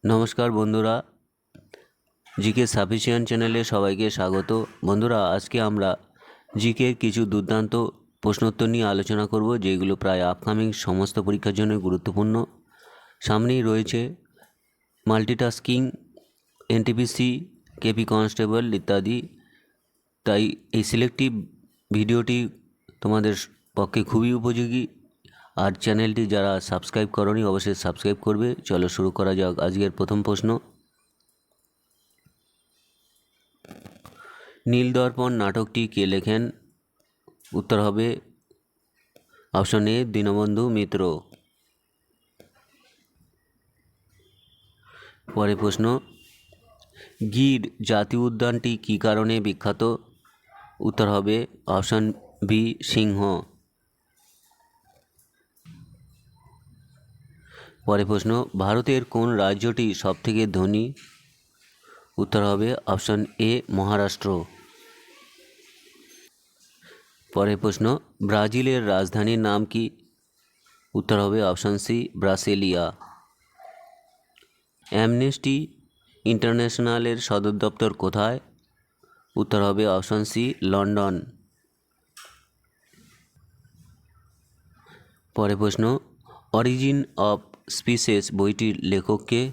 নমস্কার বন্ধুরা, GK sufficient চ্যানেলে সবাইকে স্বাগত। বন্ধুরা, আজকে আমরা জিকে কিছু দুর্দান্ত প্রশ্নোত্তর নিয়ে আলোচনা করব, যেগুলো প্রায় আপকামিং সমস্ত পরীক্ষার জন্য গুরুত্বপূর্ণ। সামনেই রয়েছে মাল্টিটাস্কিং, এনটিপিসি, কেপি কনস্টেবল ইত্যাদি। তাই এই সিলেক্টিভ ভিডিওটি তোমাদের পক্ষে খুবই উপযোগী। আর চ্যানেলটি যারা সাবস্ক্রাইব করনি অবশ্যই সাবস্ক্রাইব করবে। চলো শুরু করা যাক। আজকের প্রথম প্রশ্ন, নীলদর্পণ নাটকটি কে লেখেন? উত্তর হবে অপশন এ, দীনবন্ধু মিত্র। পরের প্রশ্ন, গির জাতীয় উদ্যানটি কী কারণে বিখ্যাত? উত্তর হবে অপশন বি, সিংহ। পরের প্রশ্ন, ভারতের কোন রাজ্যটি সবথেকে ধনী? উত্তর হবে অপশন এ, মহারাষ্ট্র। পরের প্রশ্ন, ব্রাজিলের রাজধানীর নাম কি? উত্তর হবে অপশন সি, ব্রাসিলিয়া। অ্যামনেস্টি ইন্টারন্যাশনালের সদর দপ্তর কোথায়? উত্তর হবে অপশন সি, লন্ডন। পরের প্রশ্ন, অরিজিন অফ স্পিসিস বইটির লেখক কে?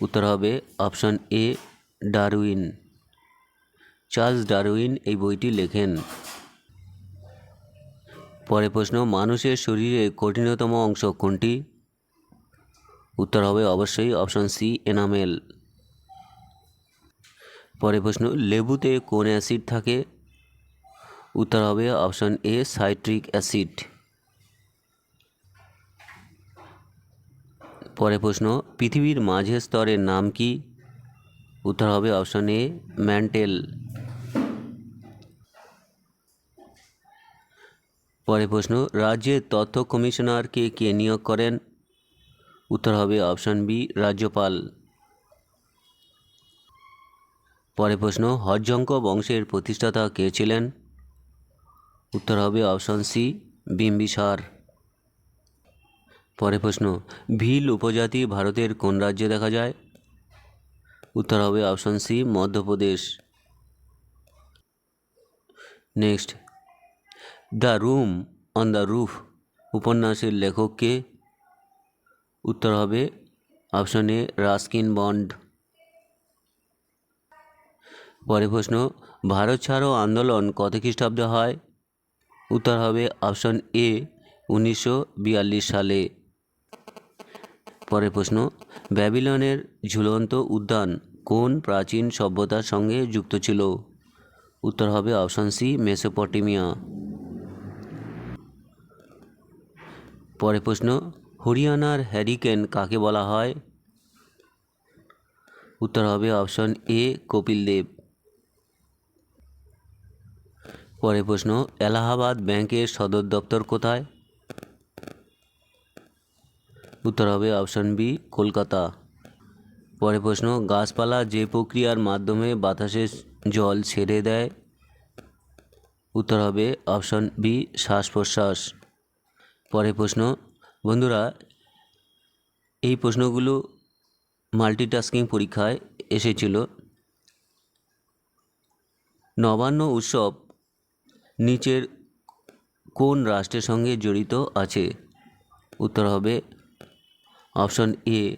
উত্তর হবে option A, Darwin. Charles Darwin এই বইটি লেখেন। পরের প্রশ্ন, মানুষের শরীরে কঠিনতম অংশ কোনটি? উত্তর হবে অবশ্যই অপশন সি, এনামেল। পরের প্রশ্ন, লেবুতে কোন অ্যাসিড থাকে? উত্তর হবে অপশন এ, সাইট্রিক অ্যাসিড। পরের প্রশ্ন, পৃথিবীর মাঝের স্তরের নাম কি? উত্তর হবে অপশন এ, ম্যান্টেল। পরের প্রশ্ন, রাজ্যের তথ্য কমিশনারকে কে নিয়োগ করেন? উত্তর হবে অপশন বি, রাজ্যপাল। পরের প্রশ্ন, হর্যঙ্ক বংশের প্রতিষ্ঠাতা কে ছিলেন? উত্তর হবে অপশন সি, বিম্বিসার। পরের প্রশ্ন, ভিল উপজাতি ভারতের কোন রাজ্যে দেখা যায়? উত্তর হবে option C, Madhya Pradesh. Next, the room on the roof উপন্যাসের লেখক কে? উত্তর হবে অপশন এ, রাস্কিন বন্ড। পরের প্রশ্ন, ভারত ছাড়ো আন্দোলন কত খ্রিস্টাব্দে হয়? উত্তর হবে অপশন এ, 1942 সালে। পরের প্রশ্ন, ব্যাবিলনের ঝুলন্ত উদ্যান কোন প্রাচীন সভ্যতার সঙ্গে যুক্ত ছিল? উত্তর হবে অপশন সি, মেসোপটেমিয়া। পরের প্রশ্ন, হরিয়ানার হ্যারিকেন কাকে বলা হয়? উত্তর হবে অপশন এ, কপিল দেব। পরের প্রশ্ন, এলাহাবাদ ব্যাংকের সদর দপ্তর কোথায়? উত্তর হবে অপশন বি, কলকাতা। পরের প্রশ্ন, গাছপালা যে প্রক্রিয়ার মাধ্যমে বাতাসে জল ছেড়ে দেয়? উত্তর হবে অপশন বি, শ্বাস প্রশ্বাস। পরের প্রশ্ন, বন্ধুরা, এই প্রশ্নগুলো মাল্টিটাস্কিং পরীক্ষায় এসেছিল। নবান্ন উৎসব নিচের কোন রাষ্ট্রের সঙ্গে জড়িত আছে? উত্তর হবে অপশন এ,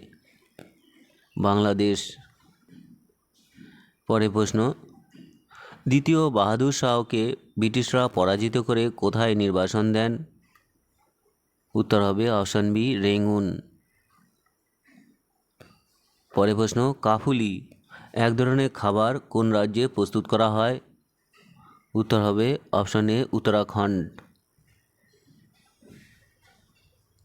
বাংলাদেশ। পরের প্রশ্ন, দ্বিতীয় বাহাদুর শাহকে ব্রিটিশরা পরাজিত করে কোথায় নির্বাসন দেন? উত্তর হবে অপশন বি, রেঙ্গুন। পরের প্রশ্ন, কাফুলি এক ধরনের খাবার কোন রাজ্যে প্রস্তুত করা হয়? উত্তর হবে অপশন এ, উত্তরাখণ্ড।